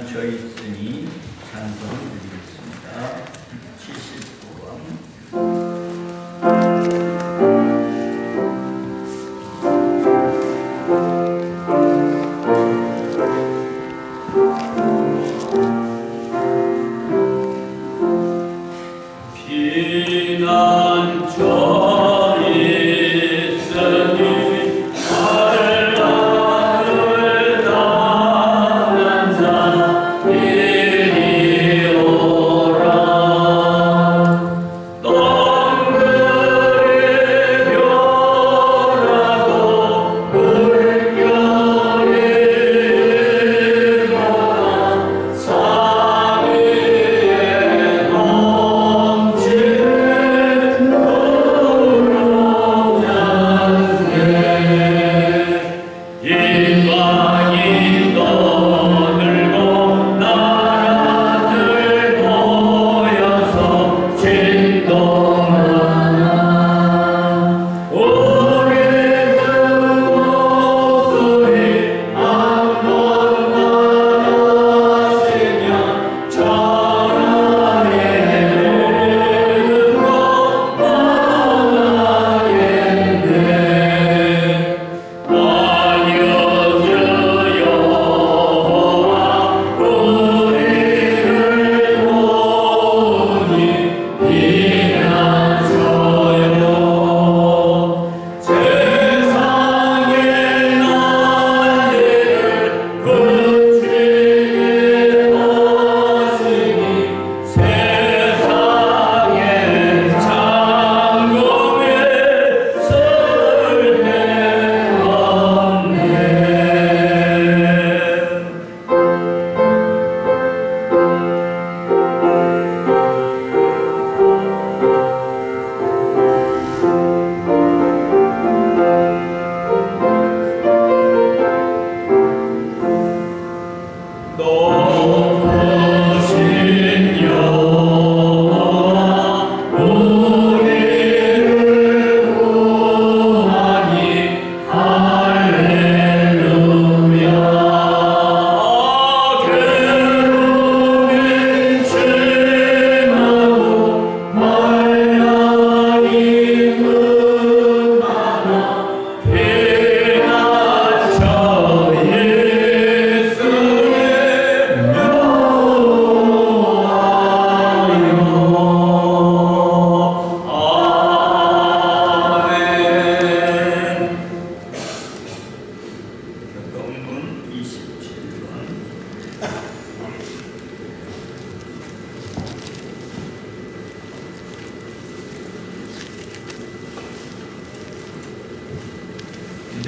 멈춰 있으니 찬송을 드리겠습니다. 79번.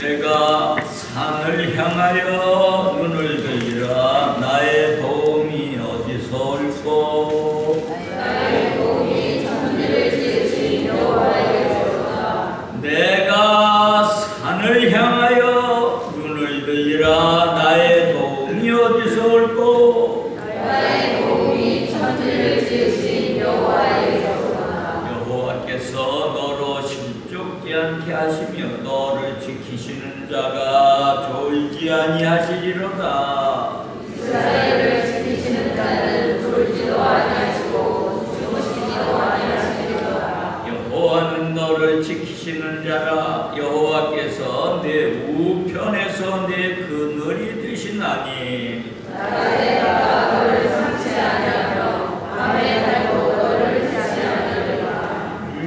내가 산을 향하여 눈을 들리라. 나의 도움이 어디서 올꼬? 나의 도움이 천지를 지으신 여호와에게로다. 내가 산을 향하여 눈을 들리라. 나의 도움이 어디서 올꼬? 나의 도움이 천지를 지으신 여호와에게로다. 여호와께서 너로 실족지 않게 하시며 너를 지키시는 자가 졸지 아니하시리로다. 이스라엘을 지키시는 자는 졸지도 아니하시고 주무시지도 아니하시리로다. 여호와는 너를 지키시는 자라. 여호와께서 내 우편에서 내 그늘이 되시나니. 낮에다가 너를 상치 아니하며 밤에 달고 너를 피하지 아니하리라.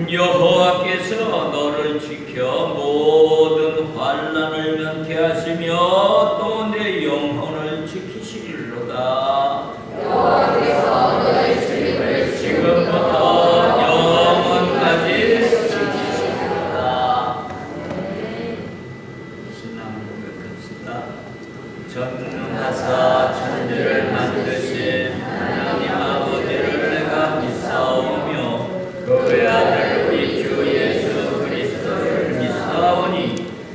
여호와께서 너를 지켜 모든 환난을 면케하시며 또 내 영혼을 지키시리로다. 여호와께서 너의 출입을 지금부터 영원까지 지키시리로다. 신앙을 고백합시다. 전능하사 천지를 만드신 하나님 아버지를 내가 믿사오며 그의 아들 우리 주 예수 그리스도를 믿사오니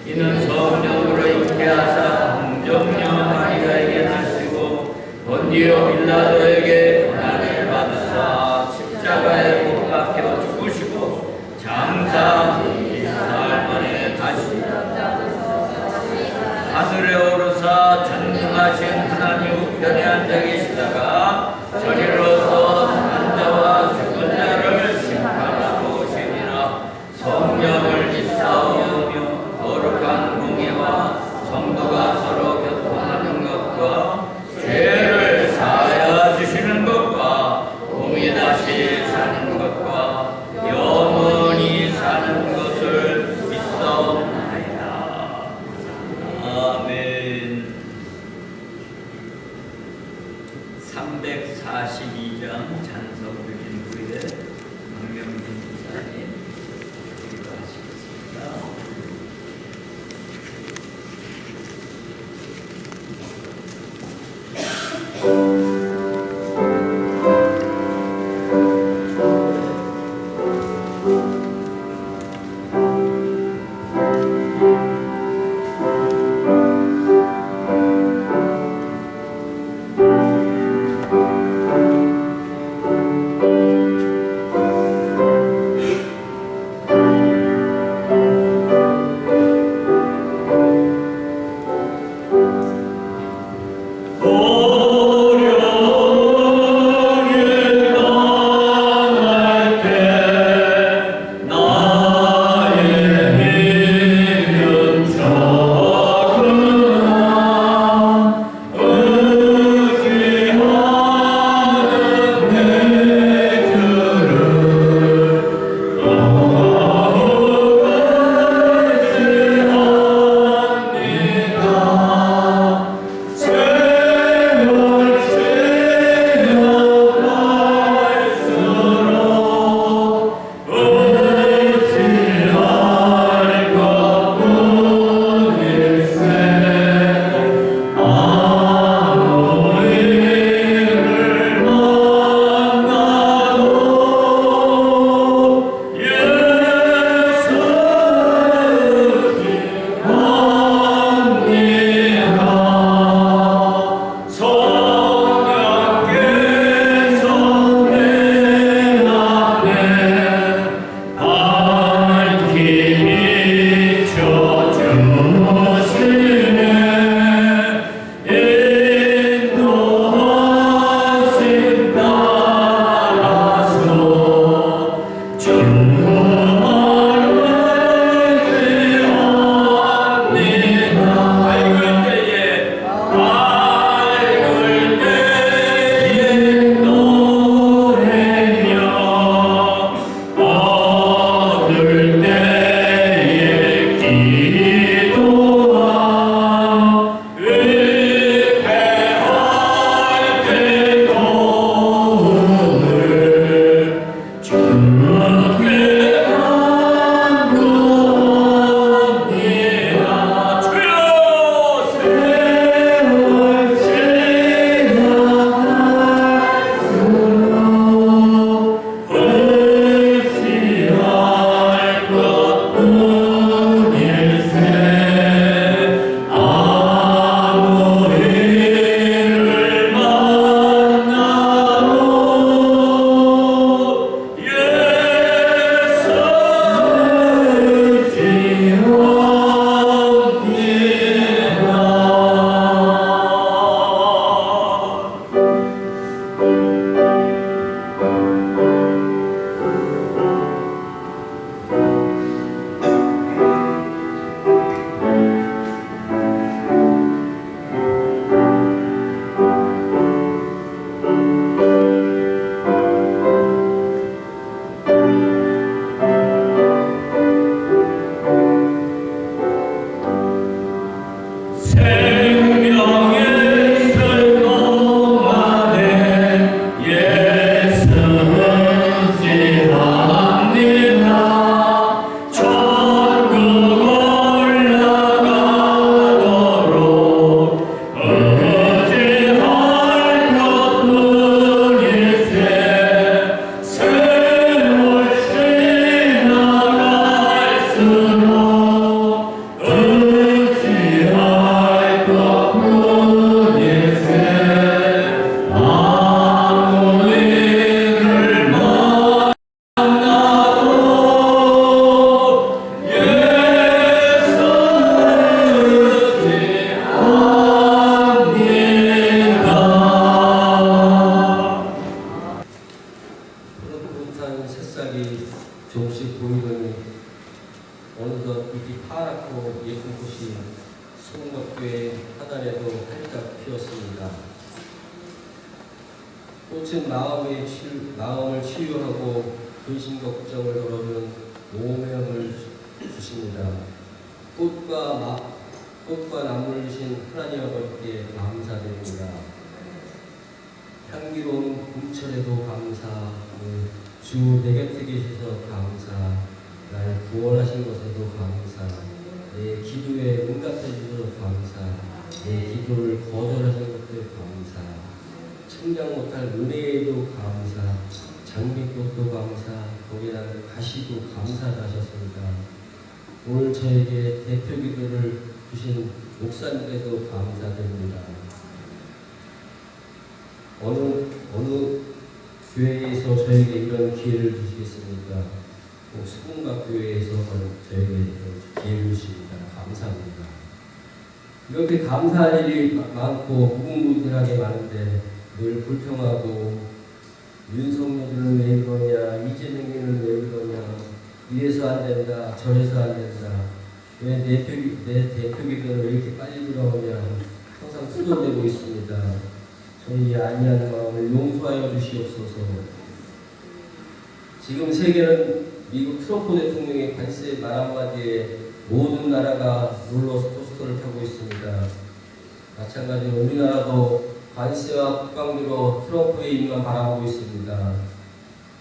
이는 성령으로 잉태하사 공정녀 마리아에게 나시고 본디오 빌라도에게 고난을 받으사 십자가에 못 박혀 죽으시고 장사 4일 만에 다시 하늘에 오르사 전능하신 하나님 우편에 앉아 계시다. 꽃은 마음을 치유하고 근심 걱정을 덜어주는 오명을 주십니다. 꽃과 나무를 주신 하나님 아버지께 감사드립니다. 향기로운 봄철에도 감사하고 주 내 곁에 계셔서 감사, 나를 구원하신 것에도 감사, 내 기도에 응답해 주셔서 감사, 내 기도를 거절하신 것에 감사, 측량 못할 은혜에도 감사, 장미꽃도 감사, 거기에다 가시도 감사를 하셨습니다. 오늘 저에게 대표 기도를 주신 목사님께도 감사드립니다. 어느 교회에서 저에게 이런 기회를 주시겠습니까? 꼭 수군각 교회에서 저에게 기회를 주십니다. 감사합니다. 이렇게 감사할 일이 많고 무궁무진하게 많은데 늘 불평하고 윤석열은 왜 이러냐, 이재명이는 왜 이러냐, 이래서 안 된다, 저래서 안 된다, 왜 내 대표 기도는 왜 이렇게 빨리 들어오냐 항상 투덜대고 있습니다. 저희 안이한 마음을 용서하여 주시옵소서. 지금 세계는 미국 트럼프 대통령의 관세 말 한마디에 모든 나라가 롤러코스터를 타고 있습니다. 마찬가지로 우리나라도 관세와 국방비로 트럼프의 임만 바라보고 있습니다.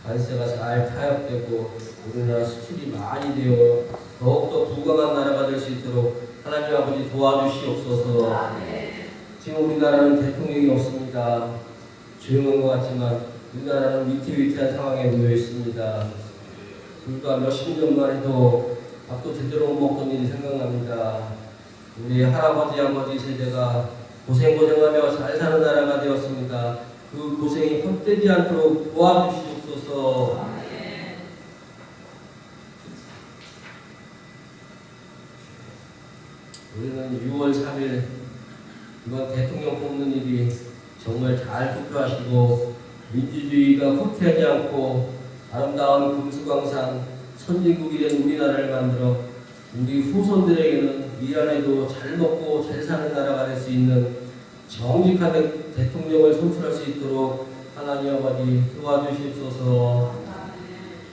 관세가 잘 타협되고 우리나라 수출이 많이 되어 더욱더 부강한 나라가 될 수 있도록 하나님 아버지 도와주시옵소서. 지금 우리나라는 대통령이 없습니다. 조용한 것 같지만 우리나라는 위태위태한 상황에 놓여 있습니다. 불과 몇십 년만 해도 밥도 제대로 못 먹던 일이 생각납니다. 우리 할아버지 아버지 세대가 고생하며 잘 사는 나라가 되었습니다. 그 고생이 헛되지 않도록 도와주시옵소서. 우리는 6월 3일 이번 대통령 뽑는 일이 정말 잘 투표하시고 민주주의가 후퇴하지 않고 아름다운 금수강산 선진국이 된 우리나라를 만들어 우리 후손들에게는 미안해도 잘 먹고 잘 사는 나라가 될 수 있는 정직한 대통령을 선출할 수 있도록 하나님 아버지 도와주시옵소서.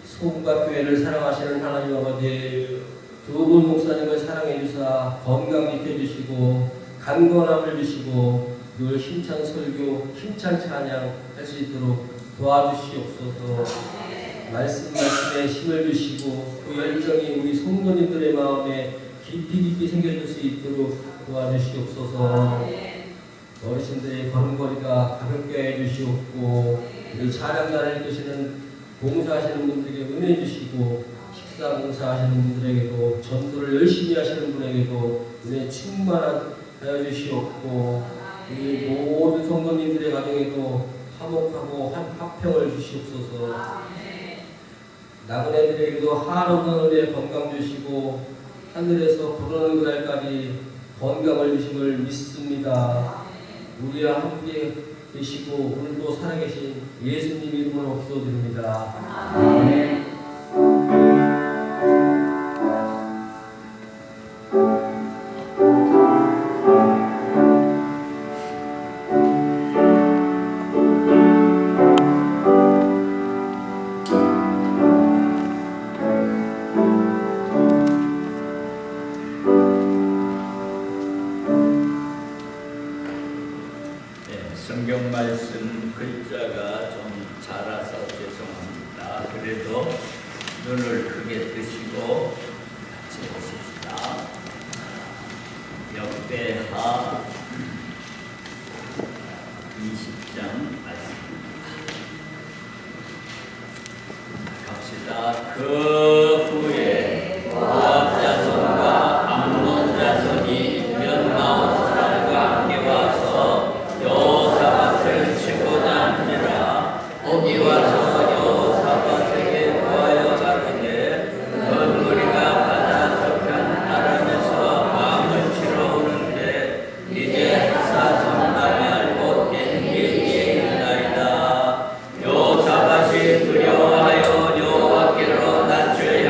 소금과 교회를 사랑하시는 하나님 아버지, 두 분 목사님을 사랑해 주사 건강 지켜주시고 강건함을 주시고 늘 힘찬 설교, 힘찬 찬양 할 수 있도록 도와주시옵소서. 말씀에 힘을 주시고 그 열정이 우리 성도님들의 마음에 깊이 새겨질 수 있도록 도와주시옵소서. 어르신들의 걸음걸이가 가볍게 해주시옵고 우리 찬양단을 이끄시는 봉사하시는 분들에게 은혜 주시고 식사 봉사하시는 분들에게도 전도를 열심히 하시는 분에게도 은혜 충만하여 주시옵고 우리 모든 성도님들의 가정에도 화목하고 화평을 주시옵소서. 나그네들에게도 한없는 은혜 건강 주시고 하늘에서 부르는 그날까지 건강을 주심을 믿습니다. 우리와 함께 계시고 오늘도 살아계신 예수님 이름으로 기도드립니다. 아멘. 성경 말씀 글자가 좀 작아서 죄송합니다. 그래도 눈을 크게 뜨시고 같이 보십시다. 역대하 20장 말씀입니다. 갑시다. 그 후에 모압 자손과 암몬 자손이 몇마오 사람과 함께 와서 여호사밧을 치고자 하니라. 거기 와서 여호사밧에게 구하여 가로되 넌 우리가 받아 적한 나라에서 마음을 치러 오는데 이제 하사손나갈 곧 엔게디에 있나이다. 여호사밧이 두려워하여 여호와께로 낮추려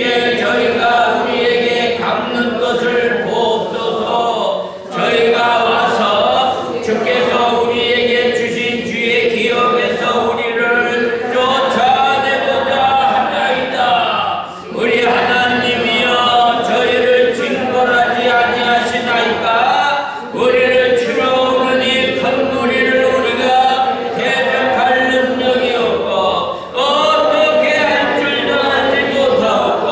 이제 저희가 우리에게 갚는 것을 보옵소서. 저희가 와서 주께서 우리에게 주신 주의 기업에서 우리를 쫓아내고자 하나이다. 우리 하나님이여 저희를 징벌하지 아니하시나이까. 우리를 치러 오는 이 큰 무리를 우리가 대적할 능력이 없고 어떻게 할 줄도 알지 못하고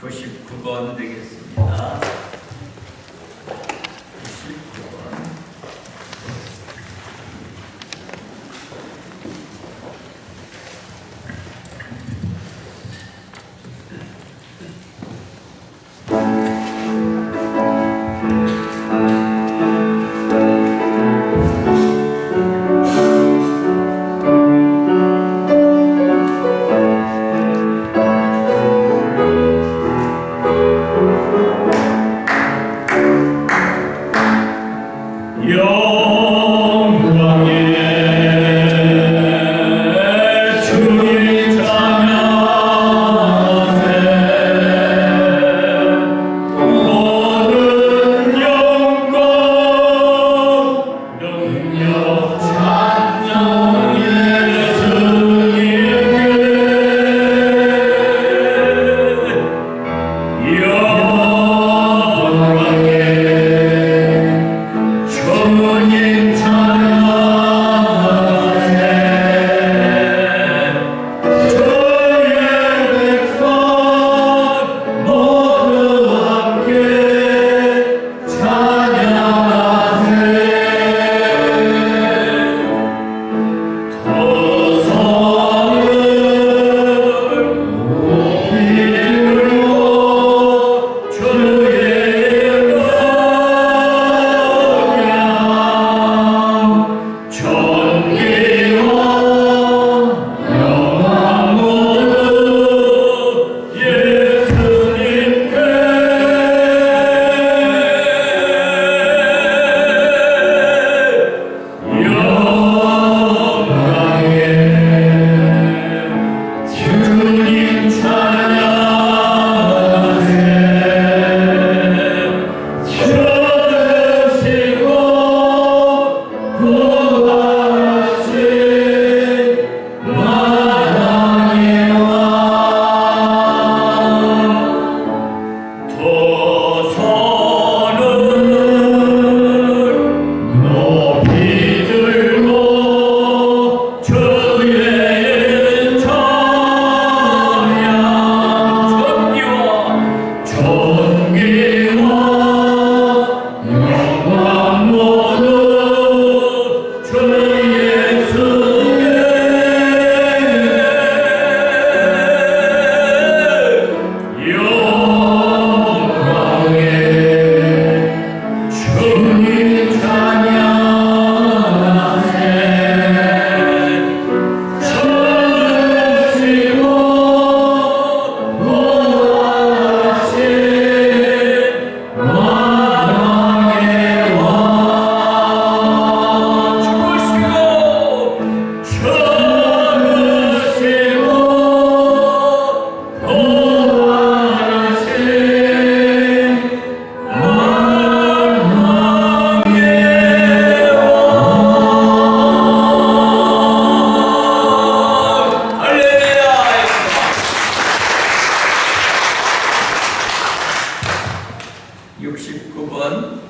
99번 되겠습니다. 99번.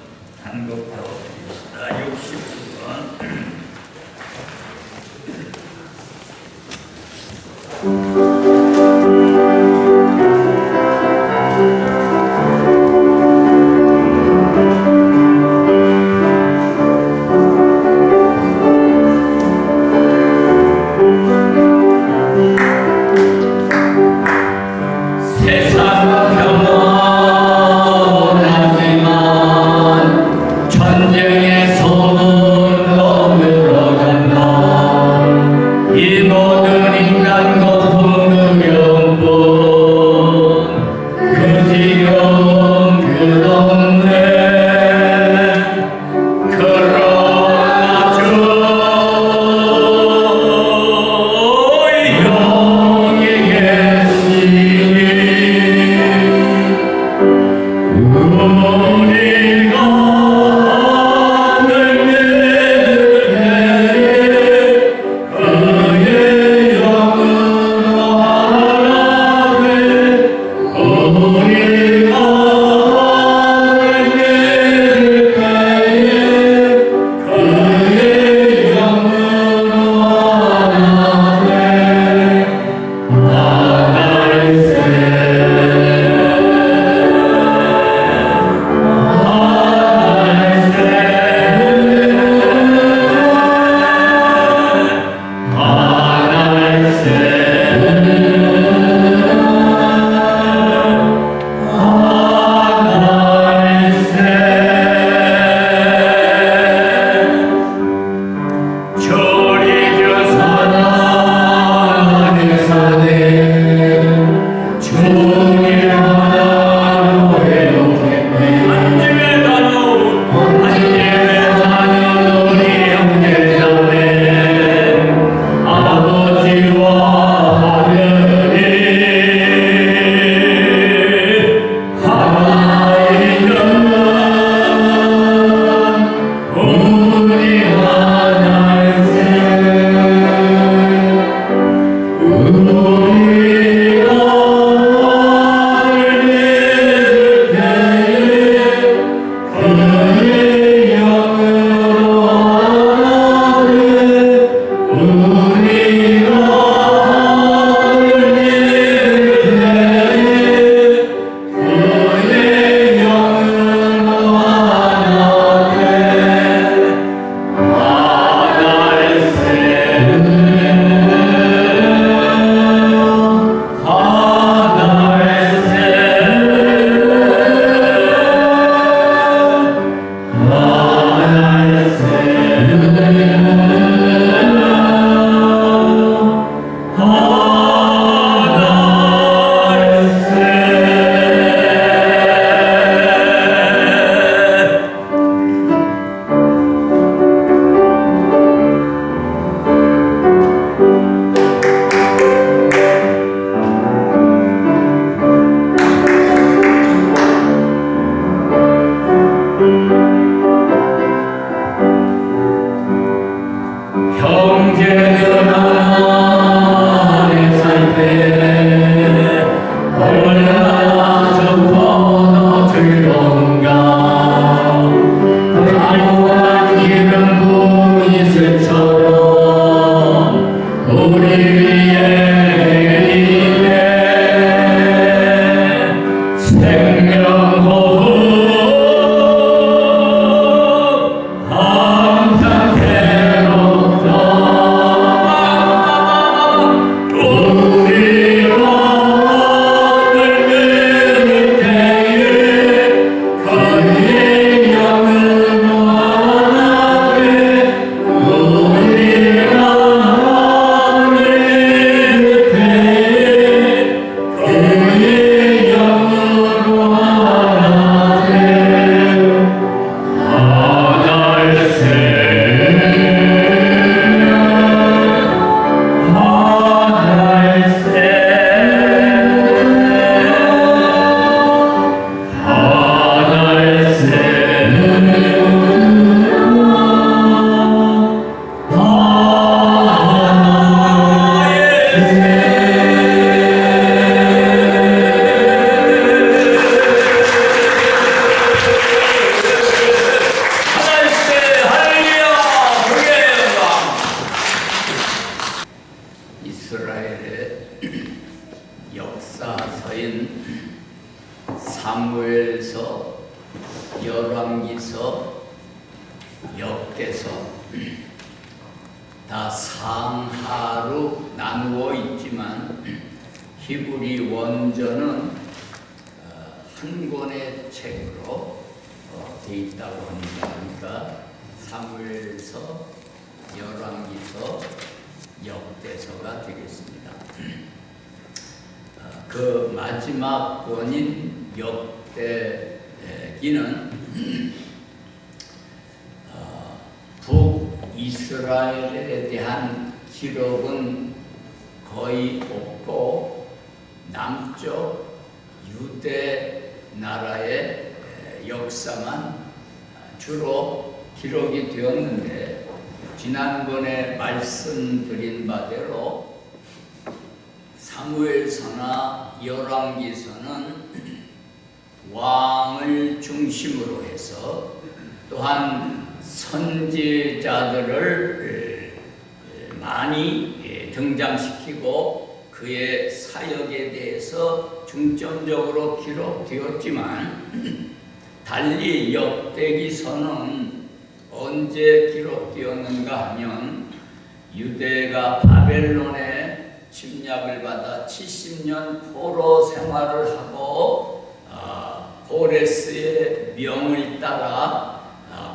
사무엘서, 열왕기서, 역대서 다 상하로 나누어 있지만 히브리 원전은 한 권의 책으로 되어 있다고 합니다. 그러니까 사무엘서, 열왕기서, 역대서가 되겠습니다. 그 마지막 권인 역대기는 북이스라엘에 대한 기록은 거의 없고 남쪽 유대 나라의 역사만 주로 기록이 되었는데, 지난번에 말씀드린 바대로 사무엘서나 열왕기서는 왕을 중심으로 해서 또한 선지자들을 많이 등장시키고 그의 사역에 대해서 중점적으로 기록되었지만, 달리 역대기서는 언제 기록되었는가 하면 유대가 바벨론의 침략을 받아 70년 포로 생활을 하고 고레스의 명을 따라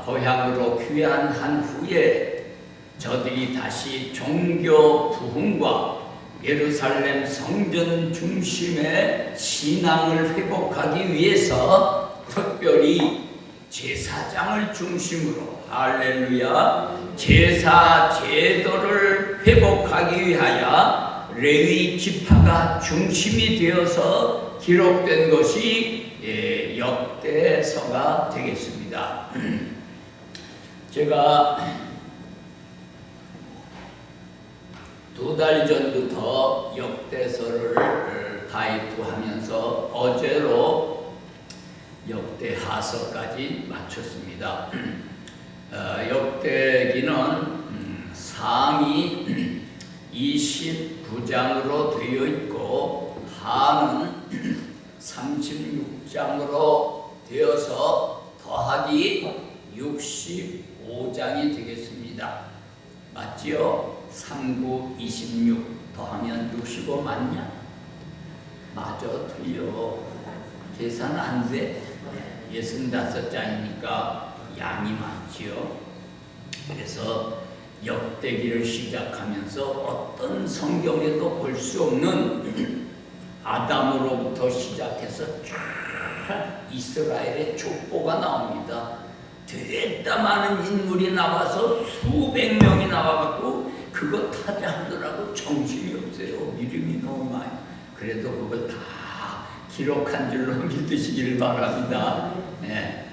고향으로 귀환한 후에 저들이 다시 종교 부흥과 예루살렘 성전 중심의 신앙을 회복하기 위해서 특별히 제사장을 중심으로, 할렐루야, 제사 제도를 회복하기 위하여 레위 지파가 중심이 되어서 기록된 것이 역대서가 되겠습니다. 제가 2달 전부터 역대서를 타이프하면서 어제로 역대하서까지 마쳤습니다. 역대기는 상이 29장으로 되어 있고 하는 36장으로 되어서 더하기 65장이 되겠습니다. 맞지요? 39, 26 더하면 65 맞냐? 맞아, 틀려. 계산 안 돼. 65장이니까 양이 많지요. 그래서 역대기를 시작하면서 어떤 성경에도 볼 수 없는 아담으로부터 시작해서 쫙 이스라엘의 족보가 나옵니다. 됐다 많은 인물이 나와서 수백 명이 나와갖고 그거 타자하더라고 정신이 없어요. 이름이 너무 많이. 그래도 그걸 다 기록한 줄로 믿으시기를 바랍니다. 네.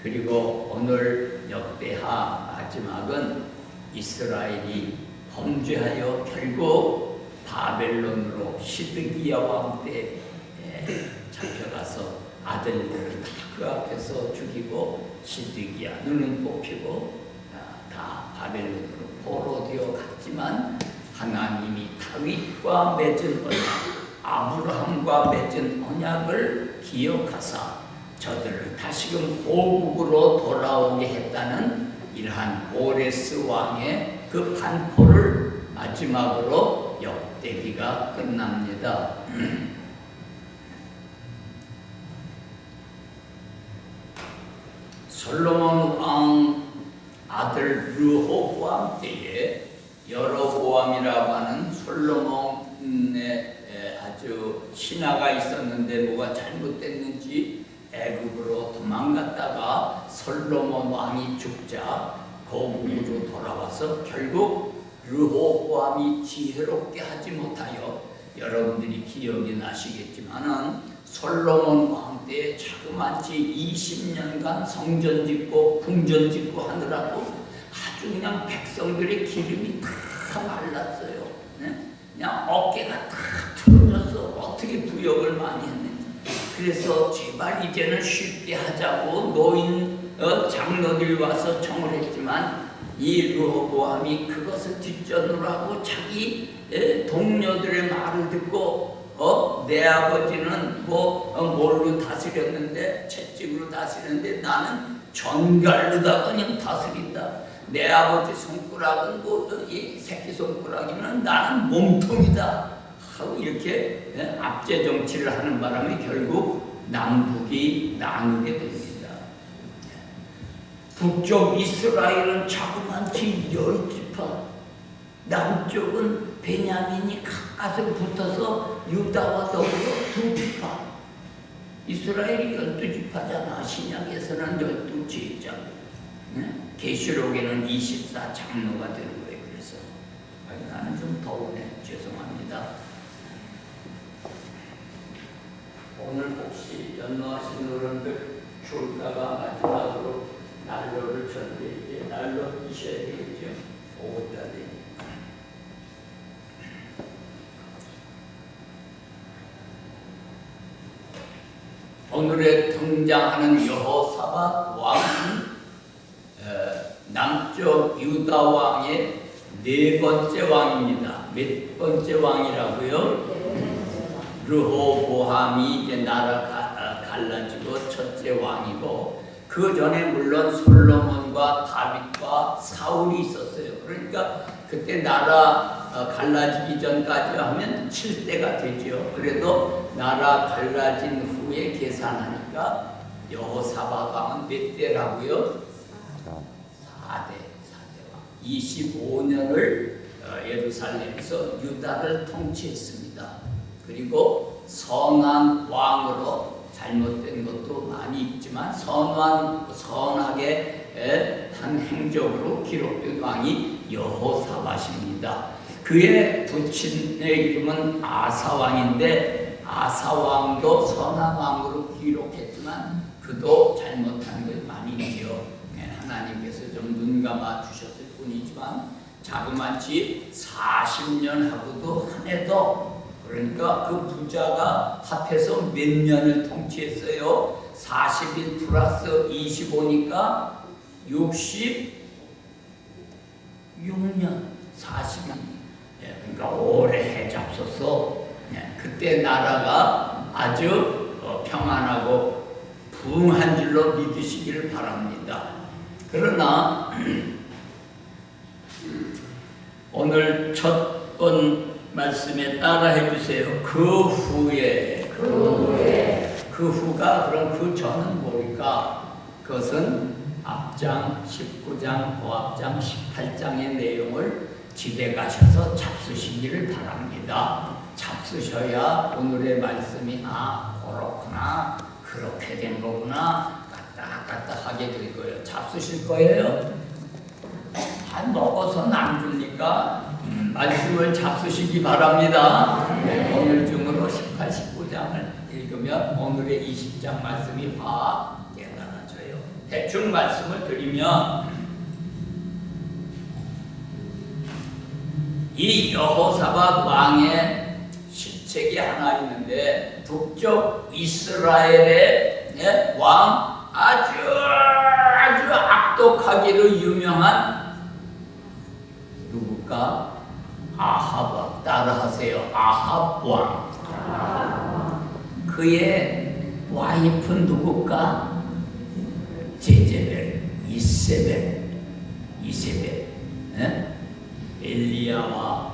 그리고 오늘 역대하 마지막은 이스라엘이 범죄하여 결국 바벨론으로 시드기야 왕 때 잡혀가서 아들들을 다 그 앞에서 죽이고 시드기야 눈은 뽑히고 다 바벨론으로 포로되어 갔지만, 하나님이 다윗과 맺은 언약, 아브라함과 맺은 언약을 기억하사 저들을 다시금 고국으로 돌아오게 했다는 이러한 고레스 왕의 그 반포를 마지막으로 역대기가 끝납니다. 솔로몬 왕 아들 르호보암 때에 여로보암이라고 하는 솔로몬의 아주 신하가 있었는데 뭐가 잘못됐는지 애굽으로 도망갔다가 솔로몬 왕이 죽자 고국으로 돌아와서 결국 르호보암이 지혜롭게 하지 못하여 여러분들이 기억이 나시겠지만은 솔로몬 왕 때 자그마치 20년간 성전 짓고 궁전 짓고 하느라고 아주 그냥 백성들의 기름이 다 말랐어요. 네? 그냥 어깨가 다 틀어졌어. 어떻게 부역을 많이 했는지. 그래서 제발 이제는 쉽게 하자고 노인 장로들이 와서 청을 했지만 이 르호보암이 그것을 뒷전으로 하고 자기 동료들의 말을 듣고 내 아버지는 뭘로 다스렸는데 채찍으로 다스렸는데 나는 전갈로다가 그냥 다스린다. 내 아버지 손가락은 이 새끼 손가락이면 나는 몸통이다 하고 이렇게 압제 정치를 하는 바람에 결국 남북이 나누게 됩니다. 북쪽 이스라엘은 자그마치 10지파, 남쪽은 베냐민이 가까스 붙어서 유다와 더불어 2지파. 이스라엘이 12지파잖아. 신약에서는 12제자. 계시록에는 24장로가 되는 거예요. 그래서 나는 좀 더우네. 죄송합니다. 오늘 혹시 연로하신 어른들 줄다가 마지막으로 난로를 전해 난로 끼셔야 되겠죠. 오후다 되니까. 오늘에 등장하는 여호사밧 왕은 남쪽 유다 왕의 4번째 왕입니다. 몇 번째 왕이라고요? 르호보암이 이제 나라 갈라지고 첫째 왕이고 그 전에 물론 솔로몬과 다윗과 사울이 있었어요. 그러니까 그때 나라 갈라지기 전까지 하면 7대가 되죠. 그래도 나라 갈라진 후에 계산하니까 여호사밧 왕은 몇 대라고요? 4대 왕. 25년을 예루살렘에서 유다를 통치했습니다. 그리고 선한 왕으로 잘못된 것도 많이 있지만 선하게 한 행적으로 기록된 왕이 여호사밧입니다. 그의 부친의 이름은 아사왕인데 아사왕도 선한 왕으로 기록했지만 그도 잘못한 게 많이 있죠. 하나님께서 좀 눈 감아 주셨을 뿐이지만 자그마치 40년 하고도 한 해도 그러니까 그 부자가 합해서 몇 년을 통치했어요? 40일 플러스 25니까 66년 40년. 그러니까 오래 해잡숴서 그때 나라가 아주 평안하고 부흥한 줄로 믿으시기를 바랍니다. 그러나 오늘 첫 번 말씀에 따라해 주세요. 그 후가 그럼 그 전은 뭘까? 그것은 앞장 19장, 고앞장 18장의 내용을 집에 가셔서 잡수시기를 바랍니다. 잡수셔야 오늘의 말씀이 그렇구나, 그렇게 된 거구나 까딱까딱 될 거예요. 잡수실 거예요? 먹어서는 안 주니까 말씀을 잡수시기 바랍니다. 오늘 중으로 18, 19장을 읽으면 오늘의 20장 말씀이 깨달아져요. 대충 말씀을 드리면 이 여호사밧 왕의 실책이 하나 있는데 북쪽 이스라엘의 왕 아주 악독하기로 유명한 누굴까? 아합. 따라하세요. 아합 왕. 그의 와이프 누굴까? 제제벨, 이세벨. 엘리야와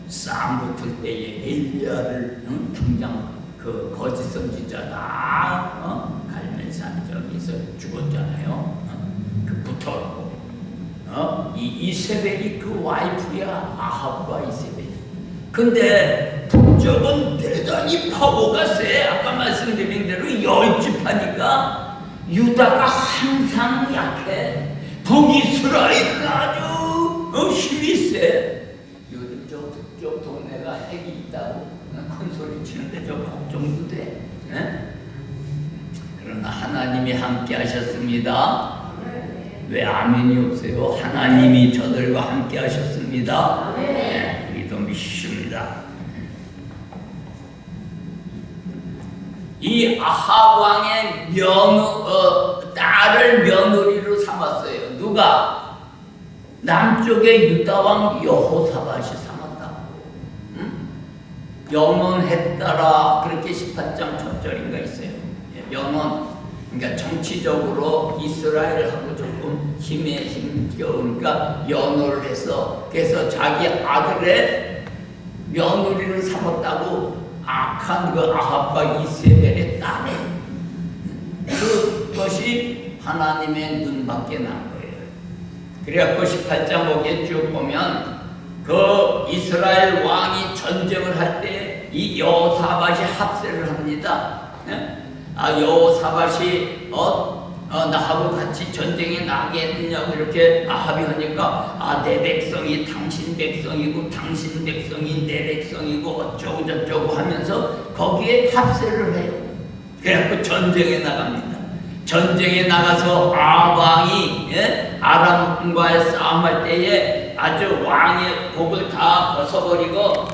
싸움 붙을 때에 엘리야를 당장 그 거짓 선지자다 갈멜산 저기서 죽었잖아요. 그 붙어갖고 이 이세벨이 그 와이프야. 아합과 이세벨. 근데 북쪽은 대단히 파워가 세. 아까 말씀드린 대로 10지파니까 유다가 항상 약해. 북이스라엘은 아주 힘이 세. 요즘 저쪽 동네가 핵이 있다고 큰 소리 치는데 저 걱정도 돼. 그러나 하나님이 함께 하셨습니다. 왜 아멘이 없어요? 하나님이 저들과 함께 하셨습니다. 네, 우리도 믿습니다. 이 아합 왕의 딸을 며느리로 삼았어요. 누가? 남쪽의 유다 왕 여호사밧이 삼았다. 연원했다라 그렇게 18장 첫 절인가 있어요. 연원. 그러니까 정치적으로 이스라엘하고 조금 힘에 힘겨우니까 연호를 해서 그래서 자기 아들의 며느리를 삼았다고 악한 그 아합과 이세벨의 딸에 그것이 하나님의 눈밖에 난 거예요. 그래갖고 18장 거기에 쭉 보면 그 이스라엘 왕이 전쟁을 할 때 이 여호사밧이 합세를 합니다. 여호사밧이 나하고 같이 전쟁에 나겠느냐고 이렇게 아합이 하니까 내 백성이 당신 백성이고 당신 백성이 내 백성이고 어쩌고 저쩌고 하면서 거기에 합세를 해요. 그래갖고 전쟁에 나갑니다. 전쟁에 나가서 아왕이 아람과의 싸움할 때에 아주 왕의 복을 다 벗어버리고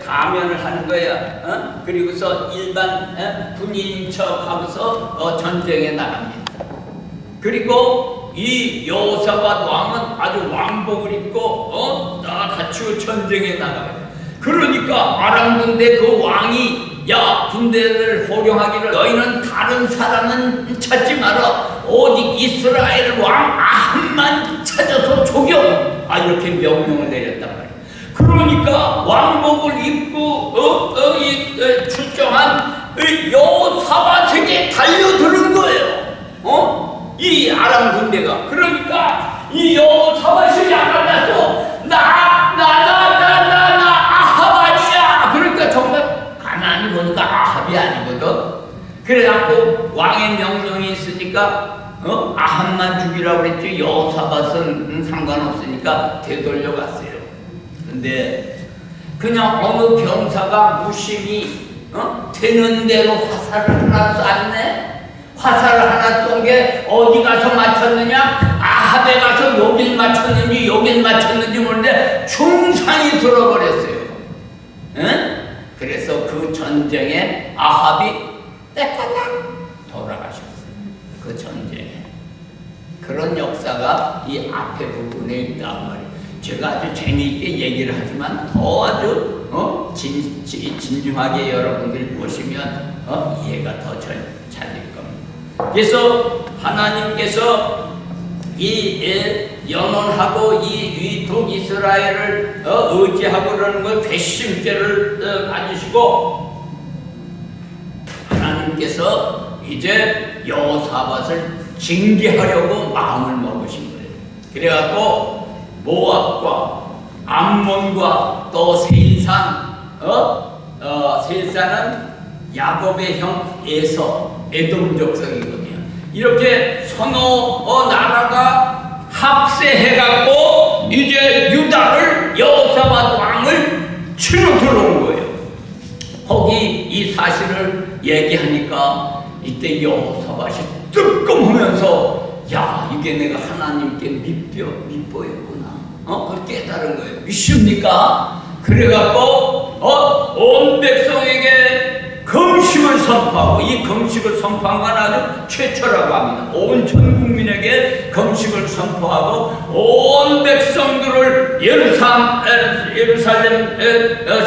가면을 하는 거야. 그리고서 일반 군인인 척하면서 전쟁에 나갑니다. 그리고 이 여호사밧 왕은 아주 왕복을 입고 다 갖추고 전쟁에 나가요. 그러니까 아람 군대 그 왕이 야 군대를 호령하기를 너희는 다른 사람은 찾지 마라. 오직 이스라엘 왕 아합만 찾아서 죽여. 이렇게 명령을 내렸단 말이에요. 그러니까 왕복을 입고 출정한 여호사밧에게 달려드는 거예요. 이 아람 군대가. 그러니까 이 여호사밧이 야간나서 아합 아니야. 그러니까 정말 가만히 보니까 아합이 아니거든. 그래갖고 왕의 명령이 있으니까 아합만 죽이라고 그랬지. 여호사밧은 상관없으니까 되돌려갔어요. 근데 그냥 어느 병사가 무심히 되는 대로 화살을 하나 쐈네. 화살을 하나 쏜 게 어디 가서 맞췄느냐? 아합에 가서 여길 맞췄는지 여길 맞췄는지 모르는데 중상이 들어버렸어요. 그래서 그 전쟁에 아합이 때까닥 돌아가셨어요. 그 전쟁에. 그런 역사가 이 앞에 부분에 있단 말이에요. 제가 아주 재미있게 얘기를 하지만 더 아주 진중하게 여러분들이 보시면 이해가 더 잘 될 겁니다. 그래서 하나님께서 이 연원하고 이 북이스라엘을 의지하고 그러는 걸 괘씸죄를 가지시고 하나님께서 이제 여호사밧을 징계하려고 마음을 먹으신 거예요. 그래갖고 모압과 암몬과 또 세일산, 세일산은 야곱의 형 에서 에돔 족속이거든요. 이렇게 서너 나라가 합세해갖고 이제 유다를 여호사밧 왕을 치러 들어온 거예요. 거기 이 사실을 얘기하니까 이때 여호사밧이 뜨끔하면서 야 이게 내가 하나님께 밑보였구나. 그걸 깨달은 거예요. 믿습니까? 그래갖고 온 백성에게 금식을 선포하고 이 금식을 선포한 건 아주 최초라고 합니다. 온 전 국민에게 금식을 선포하고 온 백성들을 예루살렘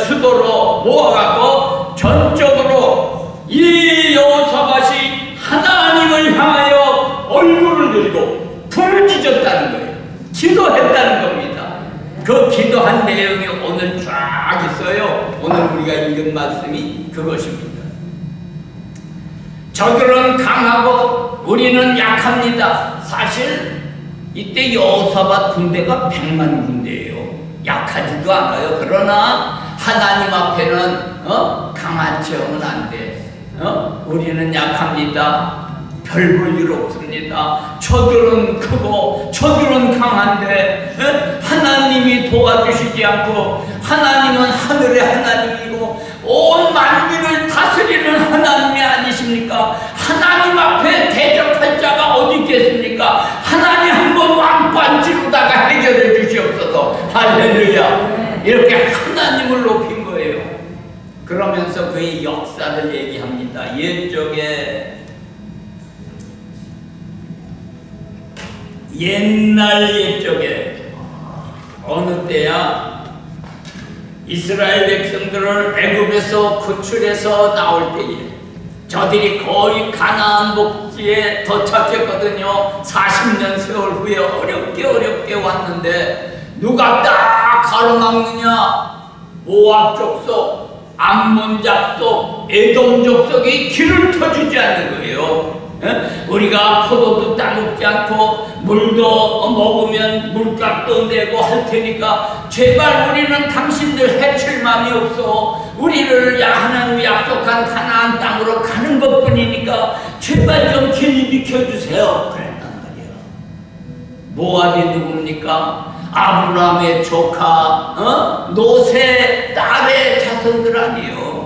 수도로 모아갖고 전적으로 이 여호사밧 기도했다는 겁니다. 그 기도한 내용이 오늘 쫙 있어요. 오늘 우리가 읽은 말씀이 그것입니다. 저들은 강하고 우리는 약합니다. 사실 이때 여호사밧 군대가 100만 군대예요. 약하지도 않아요. 그러나 하나님 앞에는 강한 체험은 안 돼. 우리는 약합니다. 별 볼 일 없습니다. 저들은 크고 저들은 강한데 하나님이 도와주시지 않고, 하나님은 하늘의 하나님이고 온 만민을 다스리는 하나님이 아니십니까? 하나님 앞에 대적할 자가 어디 있겠습니까? 하나님 한번 왕관지로다가 해결해 주시옵소서. 할렐루야. 이렇게 하나님을 높인 거예요. 그러면서 그의 역사를 얘기합니다. 옛적에 어느 때야 이스라엘 백성들을 애굽에서 구출해서 나올 때에 저들이 거의 가나안 복지에 도착했거든요. 40년 세월 후에 어렵게 왔는데 누가 딱 가로막느냐? 모압 족속, 암몬 족속, 에돔 족속이 길을 터주지 않는 거예요. 우리가 포도도 따먹지 않고 물도 먹으면 물값도 내고 할 테니까 제발 우리는 당신들 해칠 마음이 없어. 우리를 하나님이 약속한 가나안 땅으로 가는 것뿐이니까 제발 좀 길 비켜주세요. 그랬단 말이에요. 모압이 누굽니까? 아브라함의 조카 노세 딸의 자손들 아니에요.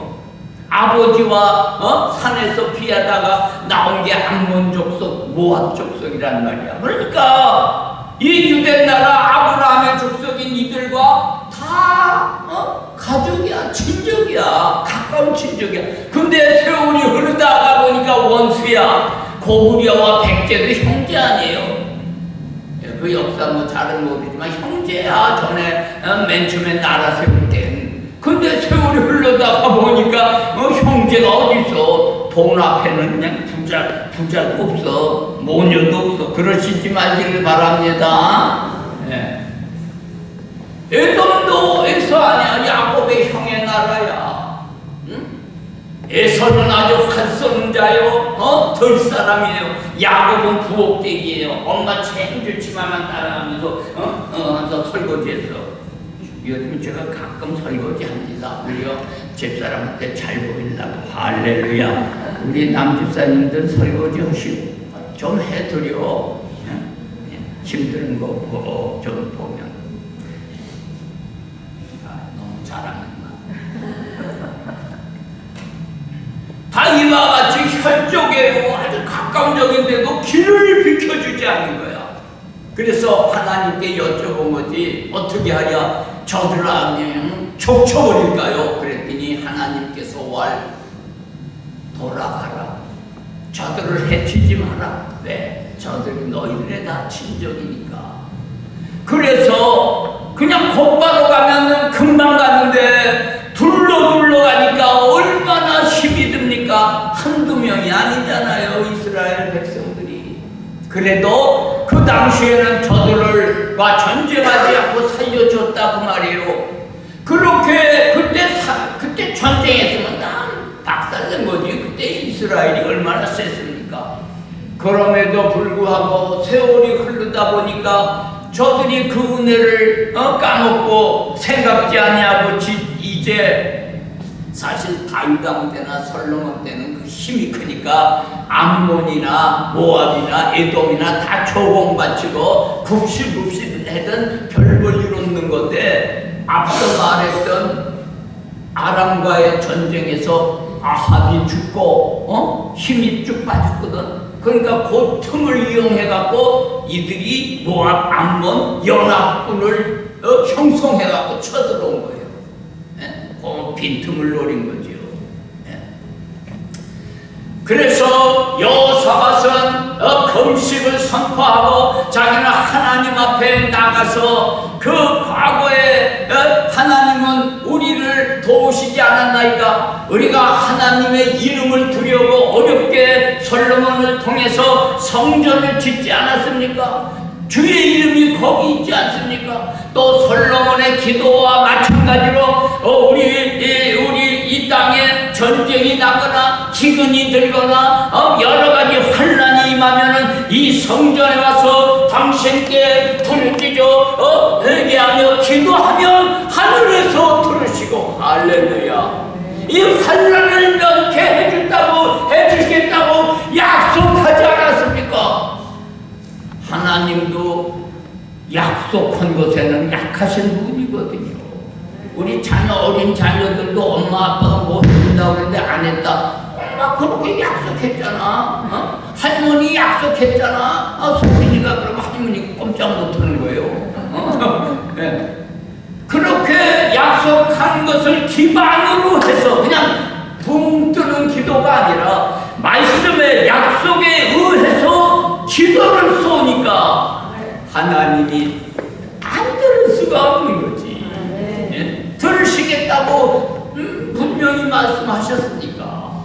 아버지와 산에서 피하다가 나온 게 암몬 족속, 모압 족속이란 말이야. 그러니까 이 유대 나라 아브라함의 족속인 이들과 다 가족이야, 친족이야, 가까운 친족이야. 근데 세월이 흐르다가 보니까 원수야. 고구려와 백제도 형제 아니에요. 그 역사 뭐 잘은 모르지만 형제야. 전에 맨 처음에 나라 세울 땐. 근데 세월이 흘러다가 보니까 형제가 어딨어. 돈 앞에는 그냥 부자도 없어. 모녀도 없어. 그러시지 말기를 바랍니다. 네. 에돔도 에서 아니야. 야곱의 형의 나라야. 응? 에서는 아주 활쏘는 자요. 덜 사람이에요. 야곱은 부엌대기예요. 엄마 챙줄 치마만 따라가면서 설거지했어. 요즘 제가 가끔 설거지 합니다. 우리요 집사람한테 잘 보이려고. 할렐루야. 우리 남집사님들 설거지 하시고 좀 해드려. 힘든 거 좀 보면. 너무 잘하는구나. 다 이와 같이 혈족이에요. 아주 가까운적인데도 길을 비켜주지 않는 거야. 그래서 하나님께 여쭤본 거지. 어떻게 하랴? 저들을 그냥 족쳐버릴까요? 그랬더니 하나님께서 돌아가라. 저들을 해치지 마라. 왜? 저들이 너희들의 다 친족이니까. 그래서 그냥 곧바로 가면은 금방 가는데 둘러 가니까 얼마나 힘이 듭니까? 한두 명이 아니잖아요. 이스라엘 백성들이. 그래도 그 당시에는 저들과 전쟁하지 않고 살려줬다 그 말이에요. 그렇게 그때 전쟁했으면 다 박살낸 거지. 그때 이스라엘이 얼마나 셌습니까? 그럼에도 불구하고 세월이 흐르다 보니까 저들이 그 은혜를 까먹고 생각지 아니하고 이제 사실 다윗 왕 때나 솔로몬 때는 그 힘이 크니까 암몬이나 모압이나 에돔이나 다 조공바치고 굽실굽실 하던 별 볼 일 없는 건데, 앞서 말했던 아람과의 전쟁에서 아합이 죽고 힘이 쭉 빠졌거든. 그러니까 그 틈을 이용해갖고 이들이 모압, 암몬 연합군을 형성해갖고 쳐들어온 거예요. 그 빈틈을 노린 거지요. 그래서 여호사밧은 금식을 선포하고 자기는 하나님 앞에 나가서 그 과거에 하나님은 우리를 도우시지 않았나이까? 우리가 하나님의 이름을 두려고 어렵게 솔로몬을 통해서 성전을 짓지 않았습니까? 주의 이름이 거기 있지 않습니까? 또 솔로몬의 기도와 마찬가지로 우리 이 땅에 전쟁이 나거나 기근이 들거나 여러 가지 환란이 임하면은 이 성전에 와서 당신께 부르짖어 회개하며 기도하면 하늘에서 들으시고 할렐루야. 이 환란을 면케 해주시겠다고 약속하지 않았습니까? 하나님도 약속한 것에는 약하신 분이거든요. 우리 어린 자녀들도 엄마 아빠가 뭐 해준다고 그랬는데 안 했다. 엄마 그렇게 약속했잖아. 할머니 약속했잖아. 소민이가 그러면 할머니가 꼼짝 못하는 거예요. 네. 그렇게 약속한 것을 기반으로 해서 그냥 붕 뜨는 기도가 아니라 말씀의 약속에 의해서 기도를 쏘니까 하나님이 안 들을 수가 없는 거지. 예? 들으시겠다고 분명히 말씀하셨으니까.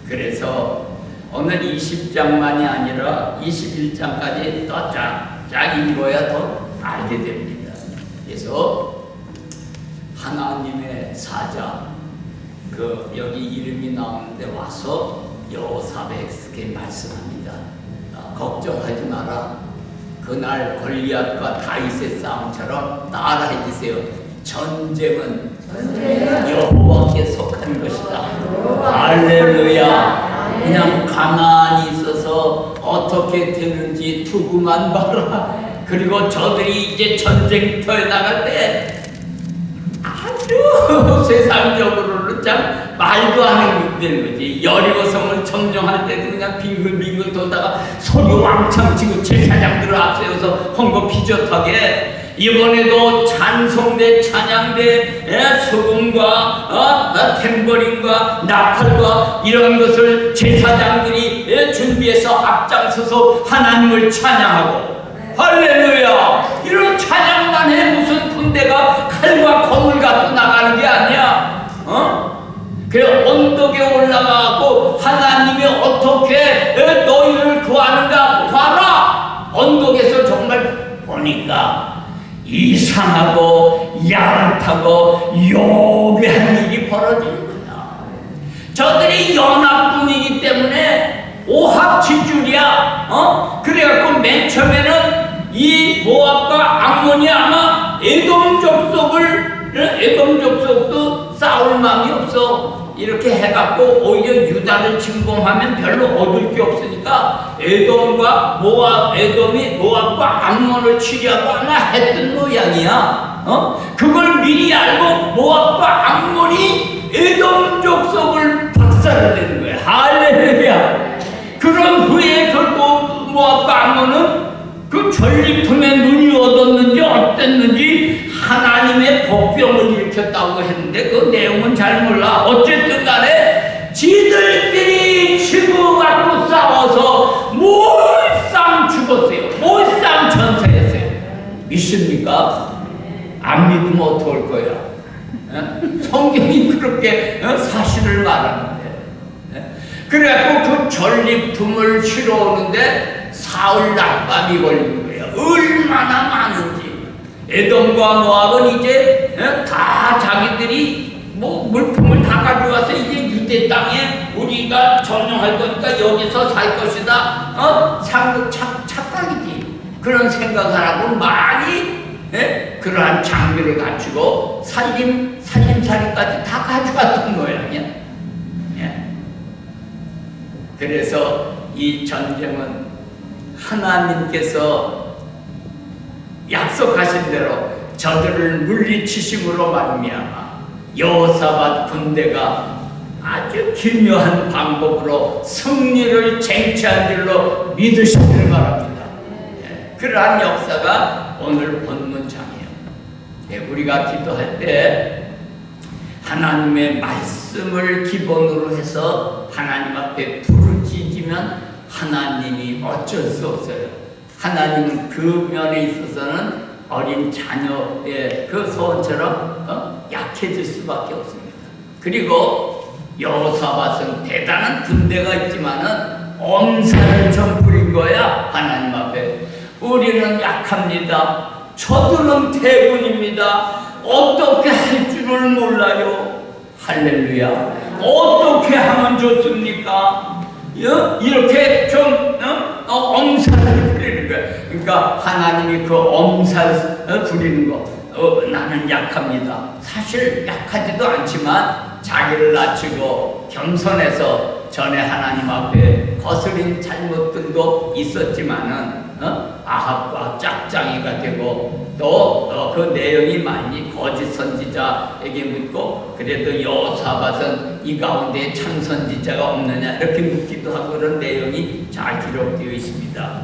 그래서 오늘 20장만이 아니라 21장까지 더 쫙 읽어야 더 알게 됩니다. 그래서 하나님의 사자, 여기 이름이 나오는데 와서 여호사밧에게 말씀합니다. 걱정하지 마라. 그날 골리앗과 다윗의 싸움처럼 따라해 주세요. 전쟁은 여호와께 속한 것이다. 할렐루야. 그냥 가만히 있어서 어떻게 되는지 두고만 봐라. 그리고 저들이 이제 전쟁터에 나갈 때 아주 세상적으로는 참 말도 안 하는 거지. 여리고성을 점령할 때도 그냥 빙글빙글 돌다가 소리 왕창 치고 제사장들을 앞세워서 헌거 비젓하게, 이번에도 찬송대, 찬양대, 소금과 탬버린과 나팔과 이런 것을 제사장들이 준비해서 앞장서서 하나님을 찬양하고, 할렐루야! 이런 찬양만 해 무슨 군대가 칼과 검을 갖고 나가는 게 아니야. 그래 언덕에 올라가고 하나님이 어떻게 너희를 구하는가 봐라. 언덕에서 정말 보니까 이상하고 야릇하고 요괴한 일이 벌어지는 거야. 저들이 연합군이기 때문에 오합지졸이야. 그래갖고 맨 처음에는 이 모압과 암몬이 아마 에돔 족속도 싸울 마음이 없어. 이렇게 해갖고 오히려 유다를 침공하면 별로 얻을 게 없으니까 에돔과 에돔이 모압과 암몬을 치려고 아마 했던 모양이야. 그걸 미리 알고 모압과 암몬이 에돔 족속을 박살을 내는 거야. 할렐루야. 그런 후에 그 모압과 암몬은 그 전리품에 눈이 얻었는지 어땠는지 하나님의 복병을 일으켰다고 했는데 그 내용은 잘 몰라. 어쨌든 간에 지들끼리 치고받고 싸워서 몰상 죽었어요. 몰상 전사했어요. 믿습니까? 안 믿으면 어떡할 거야? 성경이 그렇게 사실을 말하는데. 그래갖고 그 전리품을 치러 오는데 사흘 낮밤이 걸린 거예요. 얼마나 많은지. 에돔과 모압은 이제 다 자기들이 물품을 다 가져와서 이제 유대 땅에 우리가 점령할 거니까 여기서 살 것이다. 착각이지. 그런 생각을 하고 많이 그러한 장비를 갖추고 살림살이까지 다 가져왔던 모양이야. 그래서 이 전쟁은 하나님께서 약속하신 대로 저들을 물리치심으로 말미암아 여호사밧 군대가 아주 기묘한 방법으로 승리를 쟁취한 줄로 믿으시기를 바랍니다. 그러한 역사가 오늘 본문장이에요. 우리가 기도할 때 하나님의 말씀을 기본으로 해서 하나님 앞에 부르짖으면 하나님이 어쩔 수 없어요. 하나님은 그 면에 있어서는 어린 자녀의 그 소원처럼 약해질 수밖에 없습니다. 그리고 여호사밧은 대단한 군대가 있지만은 엄살을 좀 부린 거야. 하나님 앞에 우리는 약합니다. 저들은 대군입니다. 어떻게 할 줄을 몰라요. 할렐루야. 어떻게 하면 좋습니까? 이렇게 좀 엄살을 부리는 거예요. 그러니까 하나님이 그 엄살 부리는 거, 나는 약합니다. 사실 약하지도 않지만 자기를 낮추고 겸손해서 전에 하나님 앞에 거스린 잘못들도 있었지만은 아합과 짝짱이가 되고 또 그 내용이 많이 거짓 선지자에게 묻고, 그래도 여호사밧은 이 가운데 참 선지자가 없느냐 이렇게 묻기도 하고, 그런 내용이 잘 기록되어 있습니다.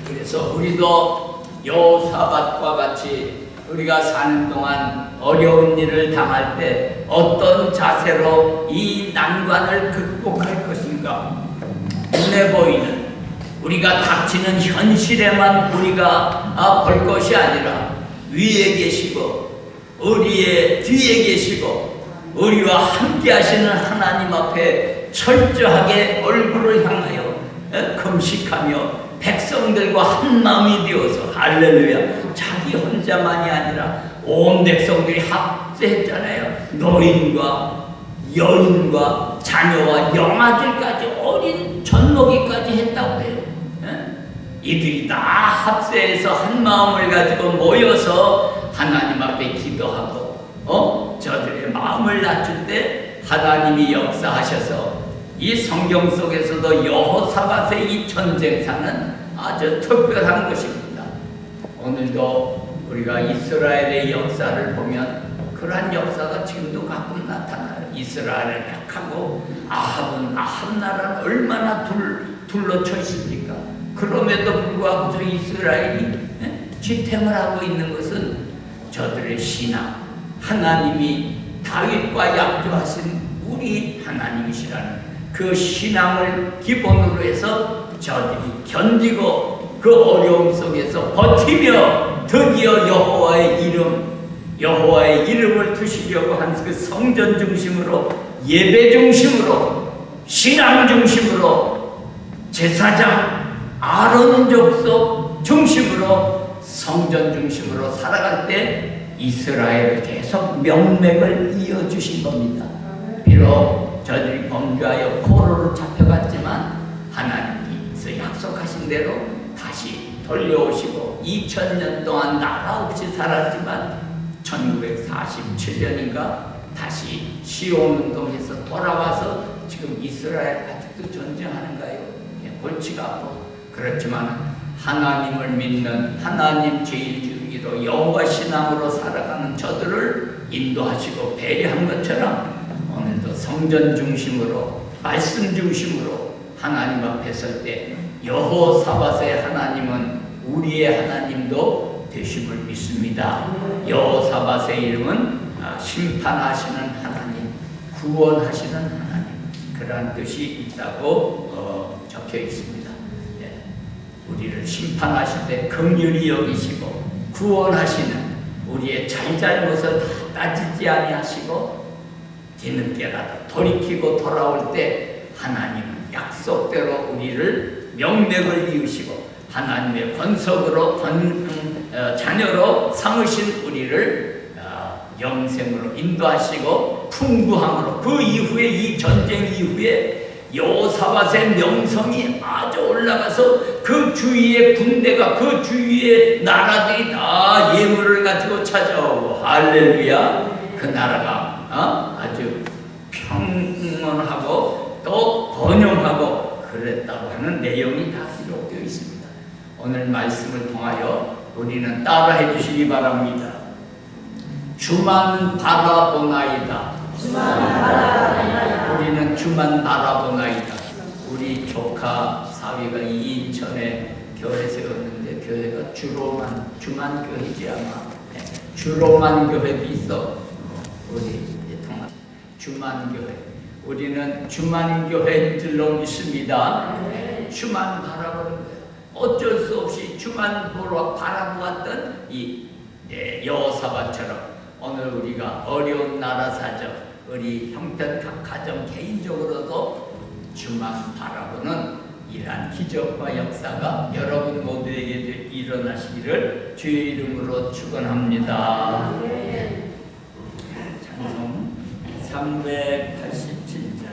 그래서 우리도 여호사밧과 같이 우리가 사는 동안 어려운 일을 당할 때 어떤 자세로 이 난관을 극복할 것인가. 눈에 보이는 우리가 닥치는 현실에만 우리가 볼 것이 아니라 위에 계시고 우리의 뒤에 계시고 우리와 함께 하시는 하나님 앞에 철저하게 얼굴을 향하여 금식하며 백성들과 한 마음이 되어서, 할렐루야, 자기 혼자만이 아니라 온 백성들이 합세했잖아요. 노인과 여인과 자녀와 영아들까지, 어린 젖먹이까지 했다고 해요. 이들이 다 합세해서 한 마음을 가지고 모여서 하나님 앞에 기도하고 저들의 마음을 낮출 때 하나님이 역사하셔서 이 성경 속에서도 여호사밧의 이 전쟁사는 아주 특별한 것입니다. 오늘도 우리가 이스라엘의 역사를 보면 그러한 역사가 지금도 가끔 나타나요. 이스라엘은 약하고 아합은, 아합 나라는 얼마나 둘러쳐 있습니까? 그럼에도 불구하고 저 이스라엘이 지탱을 하고 있는 것은 저들의 신앙, 하나님이 다윗과 약조하신 우리 하나님이시라는 그 신앙을 기본으로 해서 저들이 견디고 그 어려움 속에서 버티며 드디어 여호와의 이름을 두시려고 한 그 성전 중심으로, 예배 중심으로, 신앙 중심으로, 제사장 아론 족속 중심으로, 성전 중심으로 살아갈 때 이스라엘을 계속 명맥을 이어주신 겁니다. 비록 저들이 범죄하여 포로로 잡혀갔지만 하나님께서 약속하신 대로 다시 돌려오시고 2000년 동안 나라 없이 살았지만 1947년인가 다시 시온운동해서 돌아와서 지금 이스라엘 아직도 전쟁하는가요? 골치가 아파. 그렇지만 하나님을 믿는, 하나님 제일주의로 여호와 신앙으로 살아가는 저들을 인도하시고 배려한 것처럼 오늘도 성전 중심으로, 말씀 중심으로 하나님 앞에 설 때 여호사밧의 하나님은 우리의 하나님도 되심을 믿습니다. 여호사밧의 이름은 심판하시는 하나님, 구원하시는 하나님, 그러한 뜻이 있다고 적혀 있습니다. 우리를 심판하실 때 긍휼히 여기시고 구원하시는, 우리의 잘잘못을 다 따지지 아니하시고 뒤늦게라도 돌이키고 돌아올 때 하나님은 약속대로 우리를 명맥을 이으시고 하나님의 권속으로 자녀로 삼으신 우리를 영생으로 인도하시고 풍부함으로, 그 이후에, 이 전쟁 이후에 여호사밧의 명성이 아주 올라가서 그 주위의 군대가, 그 주위의 나라들이 다 예물을 가지고 찾아오고, 할렐루야, 그 나라가 아주 평온하고 또 번영하고 그랬다고 하는 내용이 다 기록되어 있습니다. 오늘 말씀을 통하여 우리는 따라해 주시기 바랍니다. 주만 바라보나이다. 우리는 주만 바라보나이다. 우리 조카 사위가 이 인천에 교회 세웠는데, 교회가 주만 교회지 아마. 주로만 교회도 있어. 우리 통합 주만 교회. 우리는 주만 교회인 줄로 믿습니다. 주만 바라보는 거예요. 어쩔 수 없이 주만 바라보았던 이 여호사밧처럼 오늘 우리가 어려운 나라 사정, 우리 형편 각 가정 개인적으로도 주만 바라보는 이러한 기적과 역사가 여러분 모두에게 일어나시기를 주의 이름으로 축원합니다. 찬송 387장.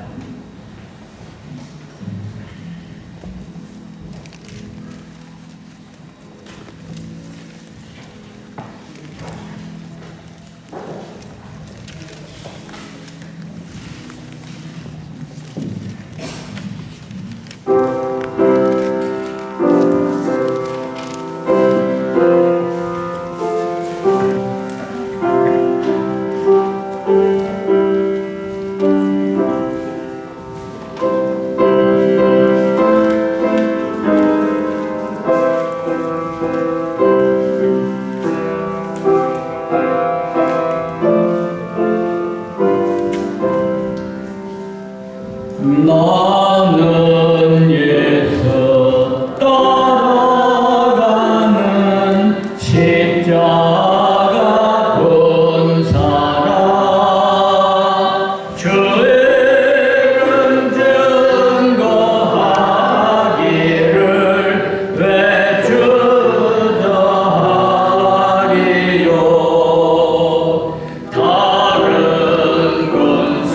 나는 예수 따라가는 십자가 본 사람 주의 증거하기를 외주더하리요 다른 군사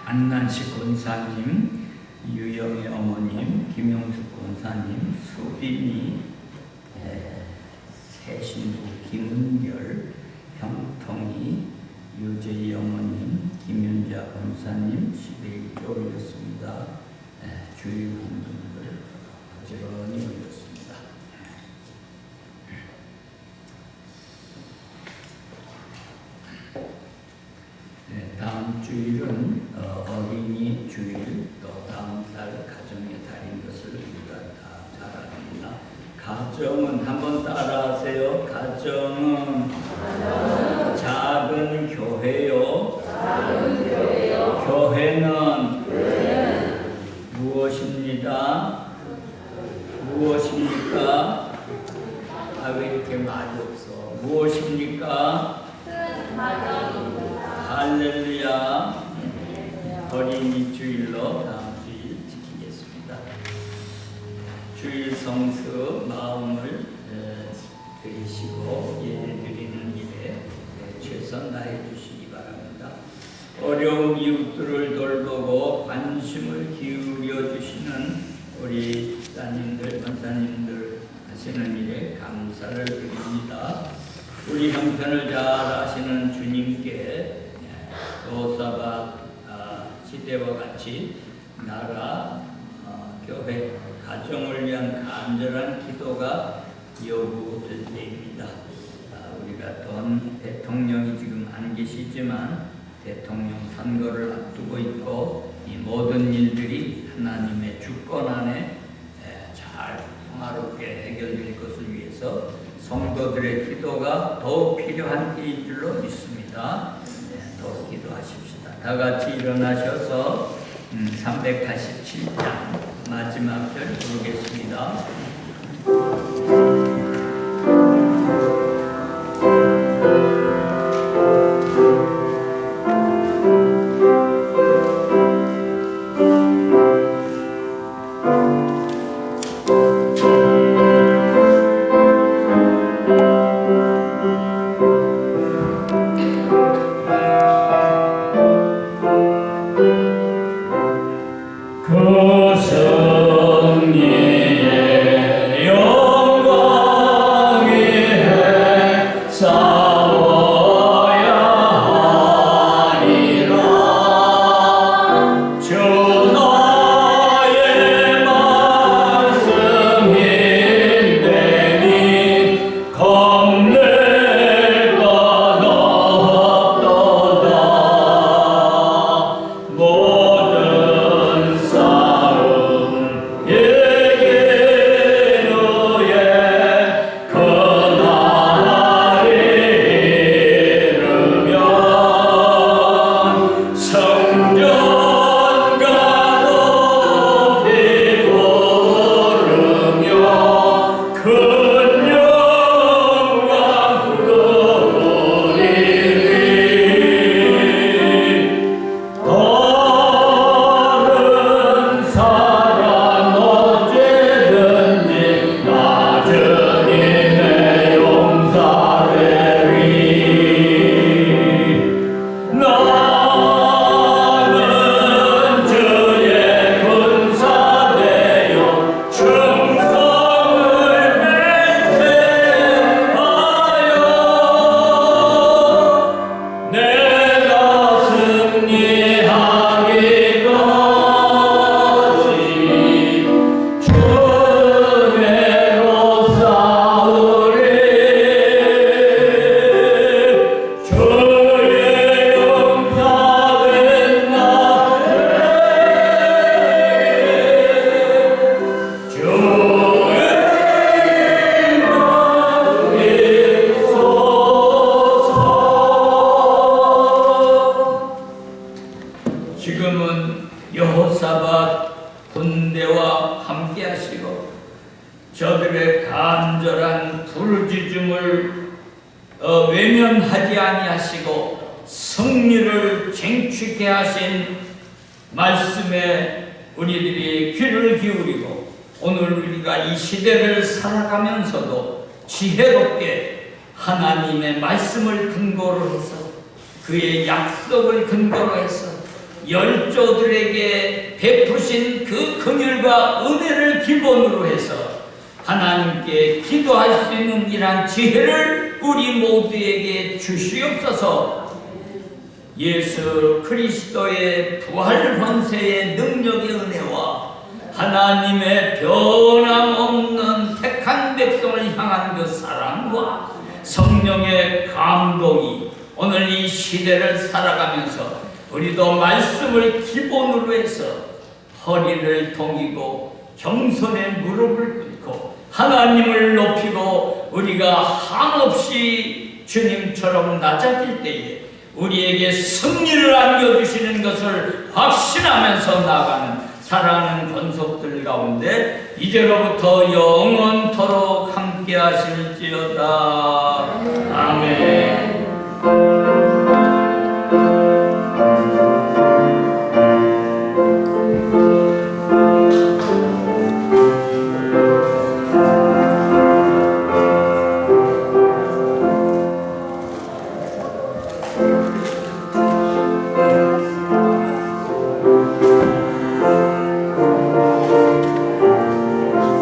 안난식 권사님, 유영의 어머님, 김영숙 권사님, 수빈이, 새신부 김은결, 형통이, 유재희 어머님, 김윤자 권사님 11조 올렸습니다. 주일 분들 부지런히 올렸습니다. 다음 주일은 어린이 주일, 또 다음 달 가정의 달인 것을 우리가 다 잘 압니다. 가정은 한번 따라하세요. 가정은 작은 교회요. 주옵소서. 무엇입니까? 할렐루야. 어린이 주일로 다음 주일 지키겠습니다. 주일 성수 마음을 드리시고 예배드리는 일에 최선 다해 주시기 바랍니다. 어려운 이웃들을 돌보고 관심을 기울여 주시는 우리 집사님들, 권사님들 하시는 일에 감사를 드립니다. 우리 형편을 잘 아시는 주님께 요사박 시대와 같이 나라, 교회, 가정을 위한 간절한 기도가 요구될 때입니다. 우리가 또한 대통령이 지금 안 계시지만 대통령 선거를 앞두고 있고 이 모든 일들이 하나님의 주권 안에 잘 평화롭게 해결될 것을 위해서 성도들의 기도가 더욱 필요한 때일 줄로 믿습니다. 더욱 기도하십시다. 다 같이 일어나셔서 387장 마지막 절 부르겠습니다. 지금은 여호사밧 군대와 함께 하시고 저들의 간절한 부르짖음을 외면하지 아니하시고 승리를 쟁취케 하신 말씀에 우리들이 귀를 기울이고 오늘 우리가 이 시대를 살아가면서도 지혜롭게 하나님의 말씀을 근거로 해서 그의 약속을 근거로 해서 열조들에게 베푸신 그 긍휼과 은혜를 기본으로 해서 하나님께 기도할 수 있는 이러한 지혜를 우리 모두에게 주시옵소서. 예수 그리스도의 부활 권세의 능력의 은혜와 하나님의 변함없는 택한 백성을 향한 그 사랑과 성령의 감동이 오늘 이 시대를 살아가면서 우리도 말씀을 기본으로 해서 허리를 동이고 겸손의 무릎을 꿇고 하나님을 높이고 우리가 한없이 주님처럼 낮아질 때에 우리에게 승리를 안겨주시는 것을 확신하면서 나가는 사랑하는 권속들 가운데 이제로부터 영원토록 함께 하실지어다.